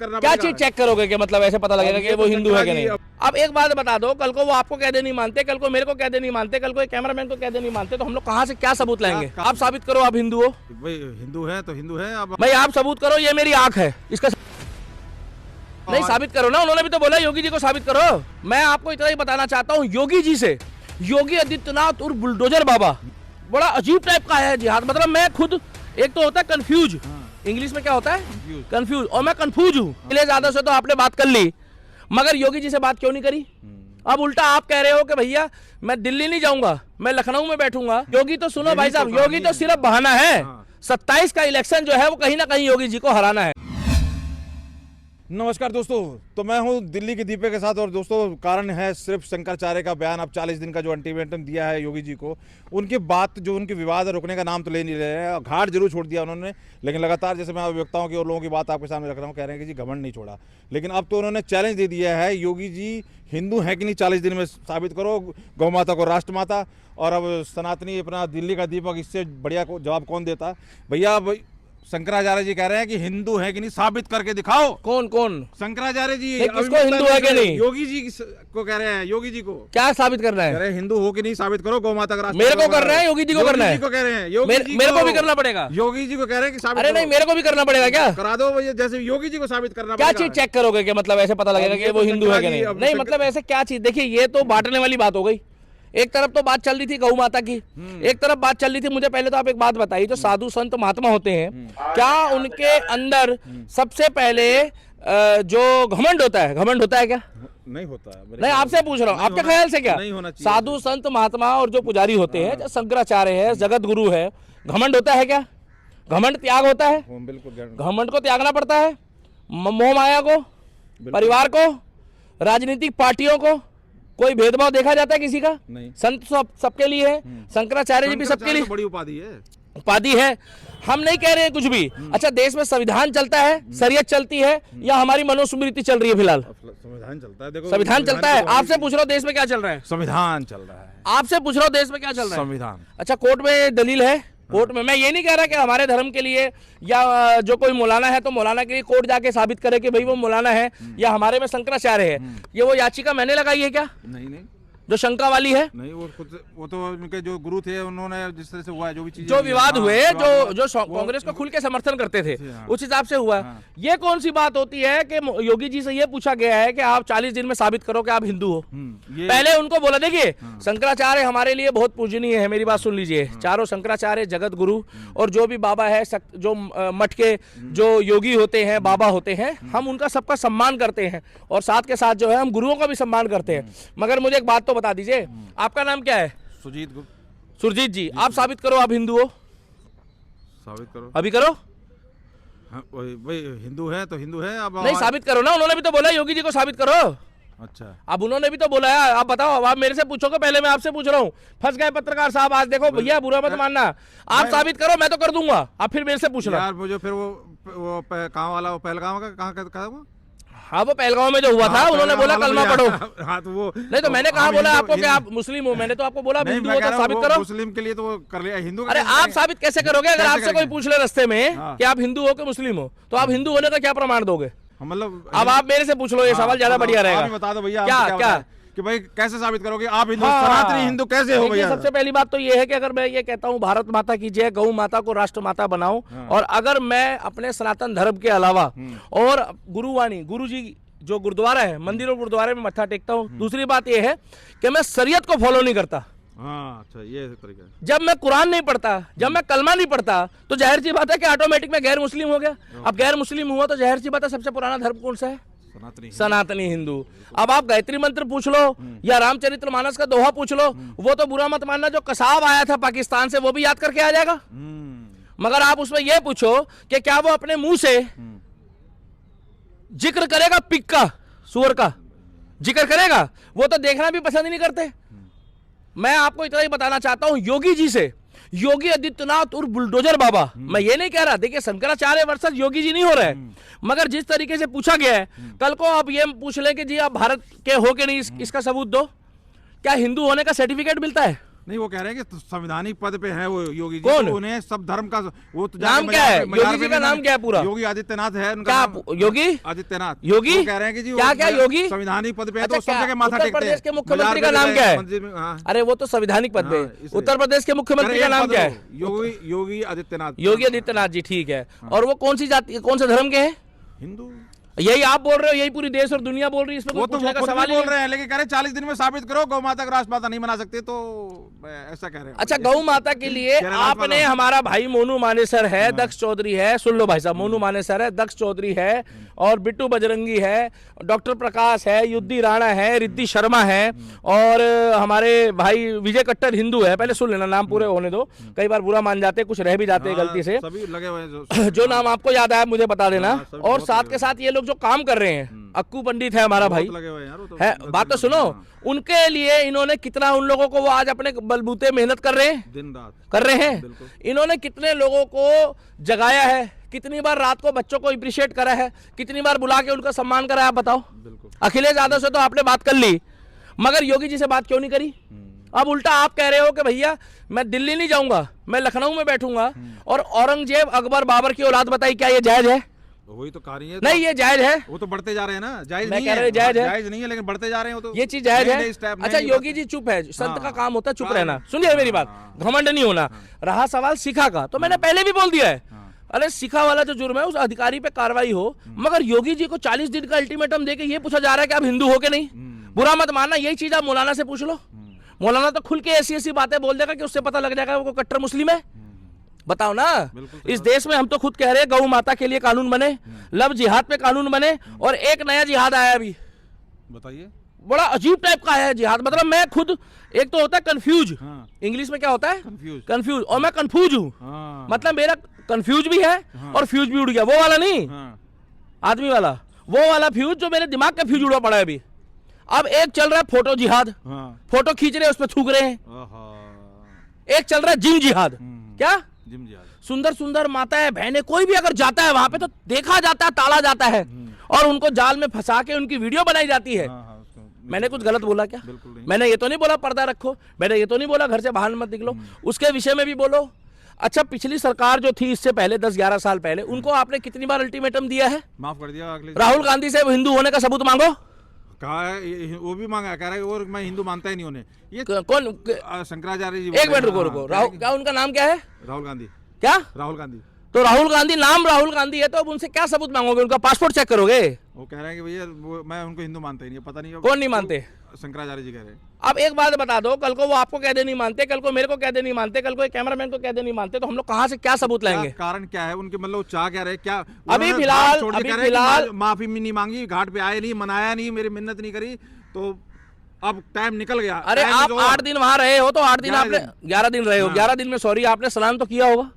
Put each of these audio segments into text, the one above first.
करना क्या पड़ेगा। चीज चेक करोगे कि मतलब ऐसे पता लगेगा अब कि ये वो तो हिंदू है कि शंकरा नहीं? जी अब एक बात बता दो, कल को वो आपको कह दे नहीं मानते, कल को मेरे को कह दे नहीं मानते, कल को एक कैमरामैन को कह दे नहीं मानते, तो हम लोग कहाँ से क्या सबूत लाएंगे? आप साबित करो आप हिंदू हो। भाई हिंदू है तो हिंदू है। अब भाई आप सबूत करो, ये मेरी आंख है, इसका नहीं साबित करो ना। उन्होंने भी तो बोला योगी जी को साबित करो। मैं आपको इतना ही बताना चाहता हूँ योगी जी से, योगी आदित्यनाथ और बुलडोजर बाबा बड़ा अजीब टाइप का है जिहाद। मतलब मैं खुद, एक तो होता है कंफ्यूज, इंग्लिश में क्या होता है कंफ्यूज, और मैं कंफ्यूज हूँ। पहले ज्यादा से तो आपने बात कर ली, मगर योगी जी से बात क्यों नहीं करी? अब उल्टा आप कह रहे हो कि भैया मैं दिल्ली नहीं जाऊंगा, मैं लखनऊ में बैठूंगा। योगी तो सुनो भाई साहब, योगी तो सिर्फ बहाना है। 27 का इलेक्शन जो है वो कहीं ना कहीं योगी जी को हराना है। नमस्कार दोस्तों, तो मैं हूं दिल्ली के दीपे के साथ। और दोस्तों कारण है सिर्फ शंकराचार्य का बयान। अब 40 दिन का जो अल्टीमेटम दिया है योगी जी को, उनकी बात जो उनके विवाद है रुकने का नाम तो ले नहीं रहे हैं। घाट जरूर छोड़ दिया उन्होंने, लेकिन लगातार जैसे मैं अभिव्यक्ताओं की और लोगों की बात आपके सामने रख रहा हूँ, कह रहे हैं कि जी घमंड नहीं छोड़ा। लेकिन अब तो उन्होंने चैलेंज दे दिया है, योगी जी हिंदू है कि नहीं 40 दिन में साबित करो, गौ माता को राष्ट्र माता। और अब सनातनी अपना दिल्ली का दीपक, इससे बढ़िया को जवाब कौन देता? भैया शंकराचार्य जी कह रहे हैं कि हिंदू है कि नहीं साबित करके दिखाओ। कौन कौन? शंकराचार्य जी किसको हिंदू है कि नहीं? योगी जी को कह रहे हैं। योगी जी को क्या साबित करना है? कह रहे हैं हिंदू हो कि नहीं साबित करो, गौ माता का राष्ट्र। मेरे को करना है, योगी जी को करना है? योगी जी को कह रहे हैं, योगी जी मेरे को भी करना पड़ेगा? योगी जी को कह रहे हैं कि साबित अरे नहीं, मेरे को भी करना पड़ेगा क्या? करा दो भैया, जैसे योगी जी को साबित करना क्या पड़ेगा। चीज चेक करोगे कि मतलब ऐसे पता लगेगा कि वो हिंदू है कि नहीं? नहीं मतलब ऐसे क्या चीज? देखिए ये तो बांटने वाली बात हो गई। एक तरफ तो बात चल रही थी गौ माता की, एक तरफ बात चल रही थी, मुझे पहले तो आप एक बात बताइए, जो साधु संत महात्मा होते हैं, क्या उनके अंदर सबसे पहले जो घमंड होता है, घमंड होता है क्या? नहीं होता है। नहीं, आपसे पूछ रहा हूँ, आपके ख्याल से क्या नहीं होना चाहिए। साधु संत महात्मा और जो पुजारी होते हैं, जो शंकराचार्य है, जगत गुरु है, घमंड होता है क्या? घमंड त्याग होता है। बिल्कुल घमंड को त्यागना पड़ता है, मोह माया को, परिवार को, राजनीतिक पार्टियों को। कोई भेदभाव देखा जाता है किसी का? नहीं। संत सबके लिए है, शंकराचार्य जी भी सबके लिए बड़ी उपाधि है। उपाधि है। हम नहीं कह रहे हैं कुछ भी। अच्छा, देश में संविधान चलता है, शरीयत चलती है, या हमारी मनुस्मृति चल रही है? फिलहाल संविधान चलता है। देखो संविधान चलता है। आपसे पूछ रहा हूँ देश में क्या चल रहा है? संविधान चल रहा है। आपसे पूछ रहा हूँ देश में क्या चल रहा है? संविधान। अच्छा, कोर्ट में दलील है? कोर्ट में मैं ये नहीं कह रहा कि हमारे धर्म के लिए या जो कोई मौलाना है तो मौलाना के लिए कोर्ट जाके साबित करे कि भाई वो मौलाना है, या हमारे में शंकराचार्य है। ये वो याचिका मैंने लगाई है क्या, नहीं जो शंका वाली है? नहीं, वो तो उनके जो गुरु थे उन्होंने जिस तरह से हुआ है, जो भी चीजें, जो विवाद हुए, जो कांग्रेस को खुल के समर्थन करते थे, उस हिसाब से हुआ। ये कौन सी बात होती है कि योगी जी से ये पूछा गया है कि आप 40 दिन में साबित करो कि आप हिंदू हो? पहले उनको बोला, देखिए शंकराचार्य हमारे लिए बहुत पूजनीय है, मेरी बात सुन लीजिए। चारों शंकराचार्य, जगत गुरु, और जो भी बाबा है, जो मठ के जो योगी होते हैं, बाबा होते हैं, हम उनका सबका सम्मान करते हैं, और साथ के साथ जो है हम गुरुओं का भी सम्मान करते हैं। मगर मुझे एक बात तो बता दीजिए, आपका नाम क्या है? सुरजीत जी, आप साबित करो आप हिंदू हो। साबित करो, अभी करो। हाँ, भाई हिंदू है तो हिंदू है। अब नहीं, साबित करो ना। उन्होंने भी तो बोला योगी जी को साबित करो। अच्छा, अब उन्होंने भी तो बोला है। आप बताओ, अब आप मेरे से पूछोगे, पहले मैं आपसे पूछ रहा हूँ। फंस गए पत्रकार साहब आज। देखो भैया, बुरा मत मानना, आप साबित करो, मैं तो कर दूंगा, आप फिर मेरे से पूछना। यार मुझे फिर वो कहाँ वाला, वो पहलगाम का कहाँ वो? हाँ, वो पहलगाम में जो हुआ था, उन्होंने बोला कलमा पढ़ो। हाँ तो वो नहीं तो मैंने कहा बोला आपको कि आप मुस्लिम हो? मैंने तो आपको बोला हिंदू हो तो साबित करो। मुस्लिम के लिए तो वो कर लिया, हिंदू। अरे आप साबित कैसे करोगे? अगर आपसे कोई पूछ ले रास्ते में कि आप हिंदू हो कि मुस्लिम हो, तो आप हिंदू होने का क्या प्रमाण दोगे? मतलब अब आप मेरे से पूछ लो, ये सवाल ज्यादा बढ़िया रहेगा। बता दो भैया, क्या कि भाई कैसे साबित करोगे आप हिंदू, सनातनी हिंदू कैसे हो भैया? सबसे पहली बात तो ये है कि अगर मैं ये कहता हूँ भारत माता की जय, गौ माता को राष्ट्र माता बनाओ, और अगर मैं अपने सनातन धर्म के अलावा और गुरुवाणी, गुरु जी जो गुरुद्वारा है, मंदिर और गुरुद्वारे में मत्था टेकता हूँ। दूसरी बात यह है कि मैं शरीयत को फॉलो नहीं करता। हाँ, अच्छा, ये तरीका है। जब मैं कुरान नहीं पढ़ता, जब मैं कलमा नहीं पढ़ता, तो जाहिर सी बात है कि ऑटोमेटिक में गैर मुस्लिम हो गया। अब गैर मुस्लिम हुआ तो जाहिर सी बात है सबसे पुराना धर्म कौन सा है? सनातनी हिंदू। अब आप गायत्री मंत्र पूछ लो या रामचरितमानस का दोहा पूछ लो, वो तो बुरा मत मानना, जो कसाब आया था पाकिस्तान से, वो भी याद करके आ जाएगा। मगर आप उसमें यह पूछो कि क्या वो अपने मुंह से जिक्र करेगा, पिग का, सुअर का जिक्र करेगा? वो तो देखना भी पसंद ही नहीं करते। मैं आपको इतना ही बताना चाहता हूं योगी जी से, योगी आदित्यनाथ और बुलडोजर बाबा। मैं ये नहीं कह रहा, देखिए शंकराचार्य वर्सेस योगी जी नहीं हो रहे, मगर जिस तरीके से पूछा गया है, कल को आप ये पूछ लें कि जी आप भारत के हो के नहीं, इसका सबूत दो। क्या हिंदू होने का सर्टिफिकेट मिलता है? नहीं, वो कह रहे हैं कि संवैधानिक पद पे है वो योगी जी, कौन? तो उन्हें सब धर्म का वो तो नाम क्या है योगी जी का? नाम क्या है पूरा? योगी आदित्यनाथ है उनका क्या नाम। योगी आदित्यनाथ योगी? वो कह रहे हैं कि जी क्या क्या योगी संवैधानिक पद पे है, अच्छा, तो सब क्या जगह माथा उत्तर टेकते हैं। प्रदेश के मुख्यमंत्री का बाजार नाम में क्या है? मंदिर में, हाँ। अरे वो तो संवैधानिक पद पे हाँ, है। इसलिए। उत्तर प्रदेश के मुख्यमंत्री का नाम क्या है? योगी आदित्यनाथ। योगी आदित्यनाथ जी, ठीक है। और वो कौन सी जाति, कौन से धर्म के हैं? हिंदू। यही आप बोल रहे हो, यही पूरी देश और दुनिया बोल रही है, इसमें वो कोई तो पूछने का खुद भी सवाल ही बोल नहीं। रहे हैं, लेकिन कह रहे 40 दिन में साबित करो गौ माता को राष्ट्रमाता नहीं बना सकते, तो ऐसा कह रहे हैं। अच्छा, गौ माता के लिए आपने, हमारा भाई मोनू मानेसर है, दक्ष चौधरी है, सुन लो भाई साहब, मोनू मानेसर है, दक्ष चौधरी है, और बिट्टू बजरंगी है, डॉक्टर प्रकाश है, युद्धि राणा है, रिद्धि शर्मा है, और हमारे भाई विजय कट्टर हिंदू है। पहले सुन लेना, नाम पूरे होने दो, कई बार बुरा मान जाते, कुछ रह भी जाते हैं गलती से। सभी लगे हुए हैं जो नाम आपको याद आया मुझे बता देना। सभी और बहुत साथ लगे के साथ ये लोग जो काम कर रहे हैं, अक्कू पंडित है हमारा भाई, लगे हुए हैं यार, वो तो है, बात तो सुनो, उनके लिए इन्होंने कितना, उन लोगों को वो आज अपने बलबूते मेहनत कर रहे हैं, दिन रात कर रहे हैं। बिल्कुल। इन्होंने कितने लोगों को जगाया है, कितनी बार रात को बच्चों को अप्रिशिएट करा है, कितनी बार बुला के उनका सम्मान करा है, बताओ। बिल्कुल। अखिलेश यादव से तो आपने बात कर ली, मगर योगी जी से बात क्यों नहीं करी? अब उल्टा आप कह रहे हो कि भैया मैं दिल्ली नहीं जाऊंगा, मैं लखनऊ में बैठूंगा, और औरंगजेब अकबर बाबर की औलाद बताई, क्या ये जायज है? वही तो कहानी है। नहीं, ये जायज है। वो तो बढ़ते जा रहे हैं ना, जायज मैं नहीं कह रहा है, हूं जायज है। जायज नहीं है, लेकिन बढ़ते जा रहे हैं वो तो। ये चीज जायज नए है। नए स्टेप, अच्छा, नई नई योगी बातें। जी चुप है, संत का हाँ। काम होता है चुप हाँ। रहना। सुनिए मेरी बात, घमंड नहीं होना। रहा सवाल सिखा का, तो मैंने पहले भी बोल दिया है, अरे सिखा वाला जो जुर्म है उस अधिकारी पे कार्रवाई हो, मगर योगी जी को 40 दिन का अल्टीमेटम देके ये पूछा जा रहा है कि आप हिंदू हो के नहीं? बुरा मत मानना, यही चीज आप मौलाना से पूछ लो। मौलाना तो खुल के ऐसी ऐसी बातें बोल देगा कि उससे पता लग जाएगा वो कट्टर मुस्लिम है। बताओ ना, इस देश में हम तो खुद कह रहे हैं गौ माता के लिए कानून बने, लव जिहाद पे कानून बने, और एक नया जिहाद आया अभी, बताइए। बड़ा अजीब टाइप का है जिहाद। मतलब मैं खुद, एक तो होता है कंफ्यूज, हाँ। इंग्लिश में क्या होता है? कंफ्यूज। कंफ्यूज, और मैं कंफ्यूज हूँ। हाँ। मतलब मेरा कंफ्यूज भी है और फ्यूज भी उड़ गया, वो वाला नहीं, हाँ। आदमी वाला, वो वाला फ्यूज जो मेरे दिमाग का फ्यूज उड़ा पड़ा है अभी। अब एक चल रहा है फोटो जिहाद, हाँ। फोटो खींच रहे हैं, उस पर थूक रहे हैं। आहा। एक चल रहा है जिम जिहाद, क्या जिम जिहाद। सुंदर सुंदर माताएं बहनें कोई भी अगर जाता है वहां पे तो देखा जाता है, ताला जाता है, और उनको जाल में फंसा के उनकी वीडियो बनाई जाती है। हाँ, हाँ, उसको- मैंने कुछ गलत बोला क्या? बिल्कुल नहीं। मैंने ये तो नहीं बोला पर्दा रखो, मैंने ये तो नहीं बोला घर से बाहर मत निकलो, उसके विषय में भी बोलो। अच्छा, पिछली सरकार जो थी इससे पहले 10-11 साल पहले, उनको आपने कितनी बार अल्टीमेटम दिया है? माफ कर दिया अगले। राहुल गांधी से हिंदू होने का सबूत मांगो। कहा है वो भी मांगा, कह रहा है वो मैं हिंदू मानता ही नहीं उन्हें। ये कौन? शंकराचार्य जी एक बोल मिनट रहे रुको हैं। रुको, हाँ, राहुल, क्या उनका नाम क्या है? राहुल गांधी। क्या? राहुल गांधी। तो राहुल गांधी, नाम राहुल गांधी है, तो अब उनसे क्या सबूत मांगोगे? उनका पासपोर्ट चेक करोगे? वो कह रहे हैं कि भैया मैं उनको हिंदू मानता ही नहीं, पता नहीं कौन नहीं मानते? शंकराचार्य जी कह रहे हैं। अब एक बात बता दो, कल को वो आपको कह दे नहीं मानते, कल को मेरे को कह दे नहीं मानते, कल को एक कैमरामैन को कह दे नहीं मानते, तो हम लोग कहां से क्या सबूत लाएंगे? कारण क्या है उनके, मतलब चाह क्या रहे, क्या अभी फिलहाल माफी नहीं मांगी, घाट पे आए नहीं, मनाया नहीं, मेरी मिन्नत नहीं करी, तो अब टाइम निकल गया। अरे आप 8 दिन वहां रहे हो, तो 8 दिन आपने 11 दिन रहे हो, 11 दिन में सॉरी आपने स्नान तो किया होगा।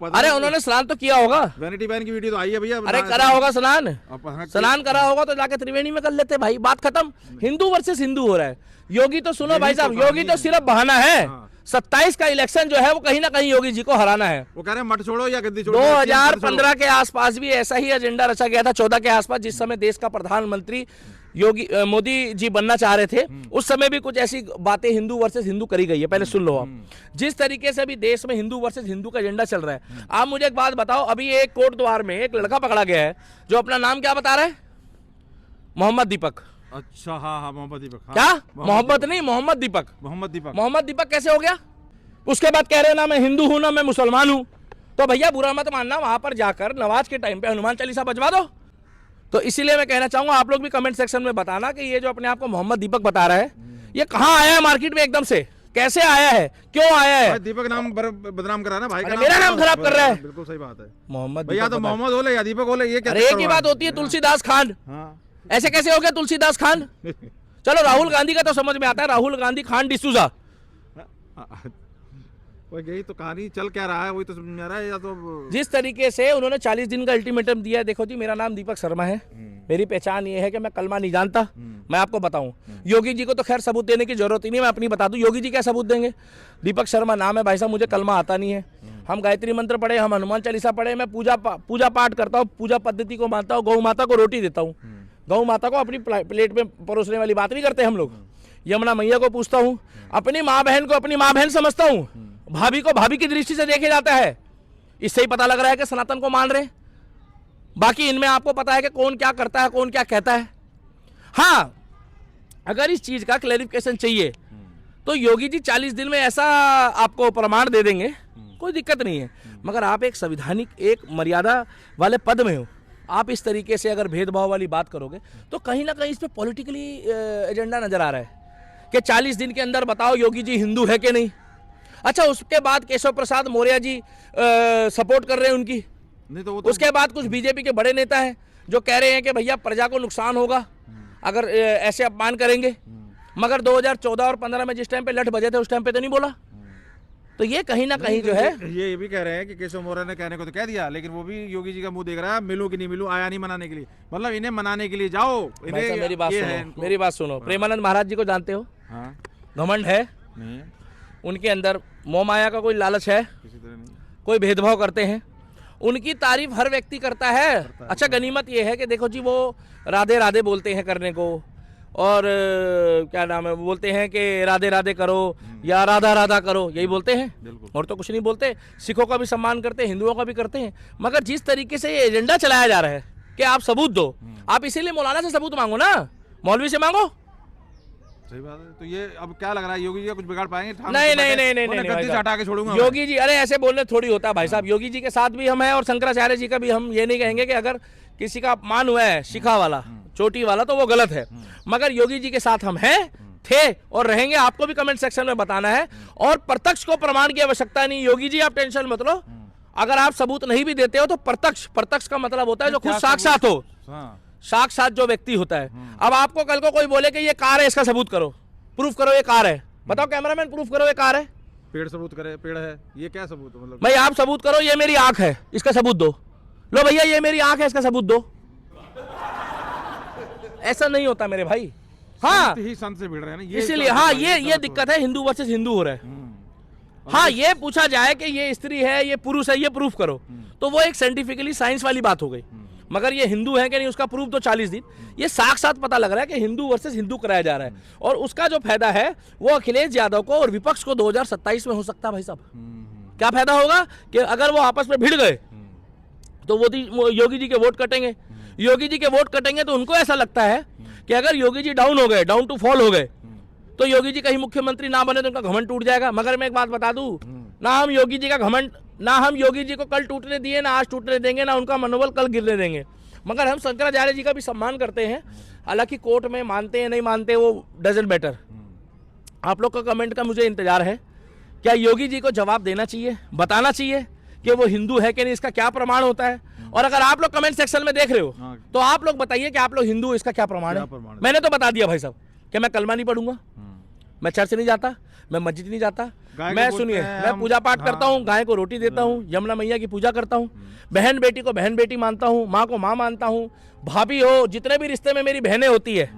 अरे उन्होंने स्नान तो किया होगा, वैनिटी वैन की वीडियो तो आई है भैया। अरे करा होगा स्नान, अब स्नान करा होगा तो जाके त्रिवेणी में कर लेते भाई, बात खत्म। हिंदू वर्सेस हिंदू हो रहा है। योगी तो सुनो भाई साहब, योगी तो सिर्फ बहाना है। 27 का इलेक्शन जो है वो कहीं ना कहीं योगी जी को हराना है। वो कह रहे हैं मत छोड़ो या गद्दी छोड़ो। 2015 के आसपास भी ऐसा ही एजेंडा रचा गया था, 14 के आसपास, जिस समय देश का प्रधानमंत्री योगी मोदी जी बनना चाह रहे थे, उस समय भी कुछ ऐसी बातें हिंदू वर्सेस हिंदू करी गई है। पहले सुन लो आप, जिस तरीके से अभी देश में हिंदू वर्सेस हिंदू का एजेंडा चल रहा है। आप मुझे एक बात बताओ, अभी एक कोट द्वार में एक लड़का पकड़ा गया है जो अपना नाम क्या बता रहा है? मोहम्मद दीपक। अच्छा, हाँ हाँ, मोहम्मद दीपक। हाँ, क्या? मोहम्मद नहीं, मोहम्मद दीपक। मोहम्मद दीपक। मोहम्मद दीपक कैसे हो गया? उसके बाद कह रहे ना मैं हिंदू हूं ना मैं मुसलमान हूं। तो भैया बुरा मत मानना, वहां पर जाकर नमाज के टाइम पे हनुमान चालीसा बजवा दो। तो इसीलिए मैं कहना चाहूंगा, आप लोग भी कमेंट सेक्शन में बताना कि ये जो अपने आप को मोहम्मद दीपक बता रहा है, ये कहां आया है मार्केट में एकदम से, कैसे आया है, क्यों आया है? दीपक नाम बदनाम करा ना भाई का, मेरा नाम खराब कर रहा है। बिल्कुल सही बात है। मोहम्मद भैया तो मोहम्मद होले या दीपक होले, ये क्या? अरे एक ही बात होती है, तुलसीदास खान। ऐसे कैसे हो गया तुलसीदास खान? चलो राहुल गांधी का तो समझ में आता है, राहुल गांधी खान डिसूजा। यही तो कहानी चल क्या रहा है, वही तो समझ में आ रहा है। या तो जिस तरीके से उन्होंने 40 दिन का अल्टीमेटम दिया है, देखो जी मेरा नाम दीपक शर्मा है, मेरी पहचान ये है कि मैं कलमा नहीं जानता। मैं आपको बताऊं, योगी जी को तो खैर सबूत देने की जरूरत ही नहीं, मैं अपनी बता दूं, योगी जी क्या सबूत देंगे? दीपक शर्मा नाम है भाई साहब, मुझे कलमा आता नहीं है। हम गायत्री मंत्र पढ़े, हम हनुमान चालीसा पढ़े, मैं पूजा पाठ करता हूँ, पूजा पद्धति को मानता हूँ, गौ माता को रोटी देता हूँ, गौ माता को अपनी प्लेट में परोसने वाली बात नहीं करते हम लोग। यमुना मैया को पूछता हूँ, अपनी माँ बहन को अपनी माँ बहन समझता हूँ, भाभी को भाभी की दृष्टि से देखे जाता है। इससे ही पता लग रहा है कि सनातन को मान रहे। बाकी इनमें आपको पता है कि कौन क्या करता है, कौन क्या कहता है। हाँ, अगर इस चीज का क्लैरिफिकेशन चाहिए तो योगी जी 40 दिन में ऐसा आपको प्रमाण दे देंगे, कोई दिक्कत नहीं है। मगर आप एक संविधानिक, एक मर्यादा वाले पद में हो, आप इस तरीके से अगर भेदभाव वाली बात करोगे तो कहीं ना कहीं इस पे पॉलिटिकली एजेंडा नजर आ रहा है कि 40 दिन के अंदर बताओ योगी जी हिंदू है कि नहीं। अच्छा, उसके बाद केशव प्रसाद मौर्य जी सपोर्ट कर रहे हैं उनकी, नहीं तो वो उसके बाद कुछ बीजेपी के बड़े नेता हैं जो कह रहे हैं कि भैया प्रजा को नुकसान होगा अगर ऐसे अपमान करेंगे। मगर 2014 और 15 में जिस टाइम पे लठ बजे थे उस टाइम पे तो नहीं बोला। तो ये कहीं ना कहीं जो है, ये भी कह रहे हैं कि केशव मौर्य ने कहने को तो कह दिया, लेकिन वो भी योगी जी का मुंह देख रहा है, मिलूं कि नहीं मिलूं, आया नहीं मनाने के लिए। मतलब इन्हें मनाने के लिए जाओ। भाई साहब मेरी बात ये सुनो, मेरी बात सुनो। प्रेमानंद महाराज जी को जानते हो? हाँ, घमंड है नहीं है, उनके अंदर, मोह माया का कोई लालच है, किसी तरह नहीं। कोई भेदभाव करते हैं, उनकी तारीफ हर व्यक्ति करता है। अच्छा, गनीमत ये है कि देखो जी वो राधे राधे बोलते हैं करने को, और क्या नाम है, बोलते हैं कि राधे राधे करो या राधा राधा करो, यही बोलते हैं, और तो कुछ नहीं बोलते। सिखों का भी सम्मान करते हैं, हिंदुओं का भी करते हैं। मगर जिस तरीके से ये एजेंडा चलाया जा रहा है कि आप सबूत दो, आप इसीलिए मौलाना से सबूत मांगो ना, मौलवी से मांगो। सही बात है। तो ये अब क्या लग रहा है, योगी जी का कुछ बिगाड़ पाएंगे? नहीं नहीं नहीं नहीं नहीं गद्दी से हटा के छोड़ूंगा योगी जी, अरे ऐसे बोलने थोड़ी होता है भाई साहब। योगी जी के साथ भी हम हैं और शंकराचार्य जी का भी हम ये नहीं कहेंगे कि अगर किसी का अपमान हुआ है शिखा वाला, चोटी वाला, तो वो गलत है। मगर योगी जी के साथ हम हैं, थे और रहेंगे। आपको भी कमेंट सेक्शन में बताना है। और प्रत्यक्ष को प्रमाण की आवश्यकता नहीं। योगी जी आप टेंशन मत लो, अगर आप सबूत नहीं भी देते हो तो प्रत्यक्ष का मतलब होता है जो खुद साक्षात हो, साक्षात जो व्यक्ति होता है। अब आपको कल को कोई बोले कि ये कार है, इसका सबूत करो, प्रूफ करो ये कार है, बताओ कैमरामैन प्रूफ करो ये कार है। पेड़ सबूत करे, पेड़ है, ये क्या सबूत? मतलब भाई आप सबूत करो ये मेरी आंख है, इसका सबूत दो। लो भैया ये मेरी आंख है, इसका सबूत दो। ऐसा नहीं होता मेरे भाई। हाँ, ही संत से भिड़ रहे हैं ना, इसीलिए हाँ ये दिक्कत है, हिंदू वर्सेस हिंदू हो रहा है। हाँ, ये पूछा जाए कि ये स्त्री है, ये पुरुष है, ये प्रूफ करो, तो वो एक साइंटिफिकली साइंस वाली बात हो गई। मगर ये हिंदू है कि नहीं उसका प्रूफ तो 40 दिन, ये साथ पता लग रहा है कि हिंदू वर्सेस हिंदू कराया जा रहा है। और उसका जो फायदा है वो अखिलेश यादव को और विपक्ष को 2027 में हो सकता है। भाई साहब क्या फायदा होगा कि अगर वो आपस में भिड़ गए तो वो योगी जी के वोट कटेंगे। योगी जी के वोट कटेंगे तो उनको ऐसा लगता है कि अगर योगी जी डाउन हो गए, डाउन टू फॉल हो गए, तो योगी जी कहीं मुख्यमंत्री ना बने तो उनका घमंड टूट जाएगा। मगर मैं एक बात बता दूं, ना हम योगी जी का घमंड, ना हम योगी जी को कल टूटने दिए, ना आज टूटने देंगे, ना उनका मनोबल कल गिरने देंगे। मगर हम शंकराचार्य जी का भी सम्मान करते हैं। हालांकि कोर्ट में मानते हैं नहीं मानते वो डजंट मैटर। आप लोग का कमेंट का मुझे इंतजार है। क्या योगी जी को जवाब देना चाहिए, बताना चाहिए कि वो हिंदू है कि नहीं, इसका क्या प्रमाण होता है। और अगर आप लोग कमेंट सेक्शन में देख रहे हो तो आप लोग बताइए कि आप लोग हिंदू हो, इसका क्या प्रमाण है। मैंने तो बता दिया भाई साहब कि मैं कलमा नहीं पढ़ूंगा, मैं चर्च नहीं जाता, मैं मस्जिद नहीं जाता, मैं सुनिए मैं पूजा पाठ करता हूँ, गाय को रोटी देता हूँ, यमुना मैया की पूजा करता हूँ, बहन बेटी को बहन बेटी मानता हूँ, माँ को माँ मानता हूँ, भाभी हो, जितने भी रिश्ते में मेरी बहनें होती है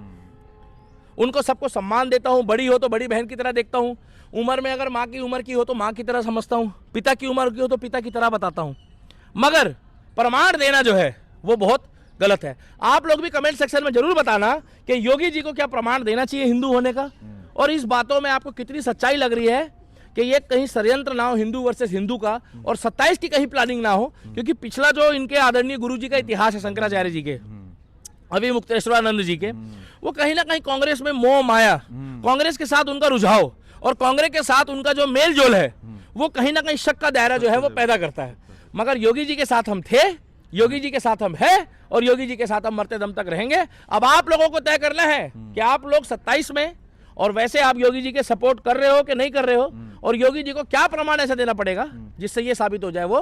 उनको सबको सम्मान देता हूँ। बड़ी हो तो बड़ी बहन की तरह देखता हूँ, उम्र में अगर माँ की उम्र की हो तो माँ की तरह समझता हूँ, पिता की उम्र की हो तो पिता की तरह बताता हूँ। मगर प्रमाण देना जो है वो बहुत गलत है। आप लोग भी कमेंट सेक्शन में जरूर बताना कि योगी जी को क्या प्रमाण देना चाहिए हिंदू होने का, और इस बातों में आपको कितनी सच्चाई लग रही है कि ये कहीं षड्यंत्र ना हो हिंदू वर्सेस हिंदू का, और 27 की कहीं प्लानिंग ना हो। क्योंकि पिछला जो इनके आदरणीय गुरु जी का इतिहास है शंकराचार्य जी के, अभी मुक्तेश्वरानंद जी के, वो कहीं ना कहीं कांग्रेस में मोह माया, कांग्रेस के साथ उनका रुझाव और कांग्रेस के साथ उनका जो मेल जोल है वो कहीं ना कहीं शक का दायरा जो है वो पैदा करता है। मगर योगी जी के साथ हम थे, योगी जी के साथ हम हैं और योगी जी के साथ हम मरते दम तक रहेंगे। अब आप लोगों को तय करना है कि आप लोग 27 में, और वैसे आप योगी जी के सपोर्ट कर रहे हो कि नहीं कर रहे हो, और योगी जी को क्या प्रमाण ऐसा देना पड़ेगा जिससे ये साबित हो जाए वो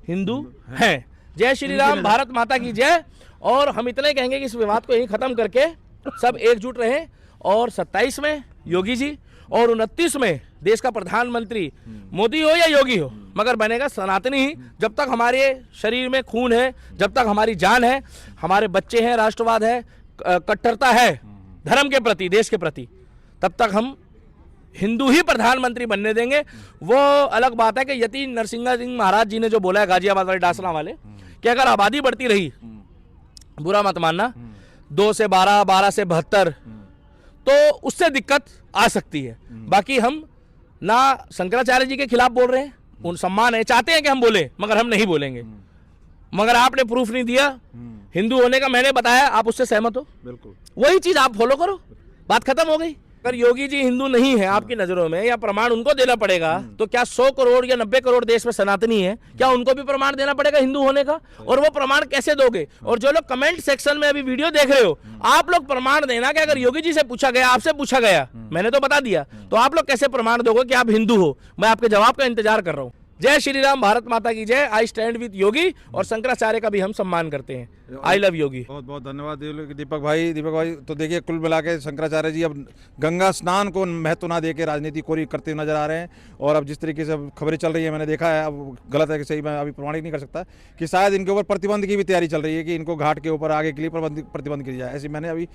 हिंदू हैं। जय श्री राम, भारत माता की जय। और हम इतने कहेंगे कि इस विवाद को यहीं खत्म करके सब एकजुट रहें, और 27 में योगी जी और 29 में देश का प्रधानमंत्री मोदी हो या योगी हो, मगर बनेगा सनातनी ही। जब तक हमारे शरीर में खून है, जब तक हमारी जान है, हमारे बच्चे हैं, राष्ट्रवाद है, कट्टरता है धर्म के प्रति, देश के प्रति, तब तक हम हिंदू ही प्रधानमंत्री बनने देंगे। वो अलग बात है कि यति नरसिंह सिंह महाराज जी ने जो बोला है गाजियाबाद वाले डासना वाले, कि अगर आबादी बढ़ती रही, बुरा मत मानना, 2 से 12, 12 से 72, तो उससे दिक्कत आ सकती है। बाकी हम ना शंकराचार्य जी के खिलाफ बोल रहे हैं, उन सम्मान है, चाहते हैं कि हम बोले, मगर हम नहीं बोलेंगे। मगर आपने प्रूफ नहीं दिया, हिंदू होने का मैंने बताया, आप उससे सहमत हो, बिल्कुल वही चीज आप फॉलो करो, बात खत्म हो गई। अगर योगी जी हिंदू नहीं है आपकी नजरों में, या प्रमाण उनको देना पड़ेगा, तो क्या 100 करोड़ या 90 करोड़ देश में सनातनी है, क्या उनको भी प्रमाण देना पड़ेगा हिंदू होने का? और वो प्रमाण कैसे दोगे? और जो लोग कमेंट सेक्शन में अभी वीडियो देख रहे हो, आप लोग प्रमाण देना कि अगर योगी जी से पूछा गया, आपसे पूछा गया, मैंने तो बता दिया, तो आप लोग कैसे प्रमाण दोगे कि आप हिंदू हो? मैं आपके जवाब का इंतजार कर रहा हूं। जय श्री राम, भारत माता की जय। आई स्टैंड विद योगी, और शंकराचार्य का भी हम सम्मान करते हैं। आई लव योगी। बहुत बहुत धन्यवाद दीपक भाई। तो देखिए, कुल मिला के शंकराचार्य जी अब गंगा स्नान को महत्व ना दे के राजनीति कोरी करते हुए नजर आ रहे हैं। और अब जिस तरीके से खबरें चल रही है, मैंने देखा है, अब गलत है कि सही मैं अभी प्रमाणित नहीं कर सकता, कि शायद इनके ऊपर प्रतिबंध की भी तैयारी चल रही है कि इनको घाट के ऊपर आगे के लिए प्रतिबंध किया जाए। ऐसी मैंने अभी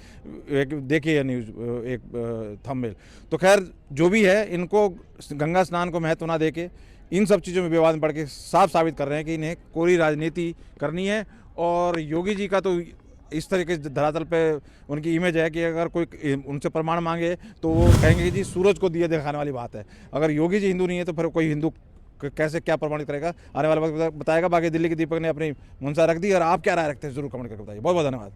एक देखी है न्यूज़, एक थंबनेल। तो खैर जो भी है, इनको गंगा स्नान को महत्व ना दे के इन सब चीज़ों में विवाद में पड़ के साफ साबित कर रहे हैं कि इन्हें कोरी राजनीति करनी है। और योगी जी का तो इस तरीके से धरातल पे उनकी इमेज है कि अगर कोई उनसे प्रमाण मांगे तो वो कहेंगे कि जी सूरज को दिए दिखाने वाली बात है। अगर योगी जी हिंदू नहीं है तो फिर कोई हिंदू कैसे क्या प्रमाणित करेगा, आने वाला वक्त बताएगा। बाकी दिल्ली के दीपक ने अपनी मंशा रख दी, और आप क्या राय रखते हैं जरूर कमेंट करके बताइए। बहुत बहुत धन्यवाद।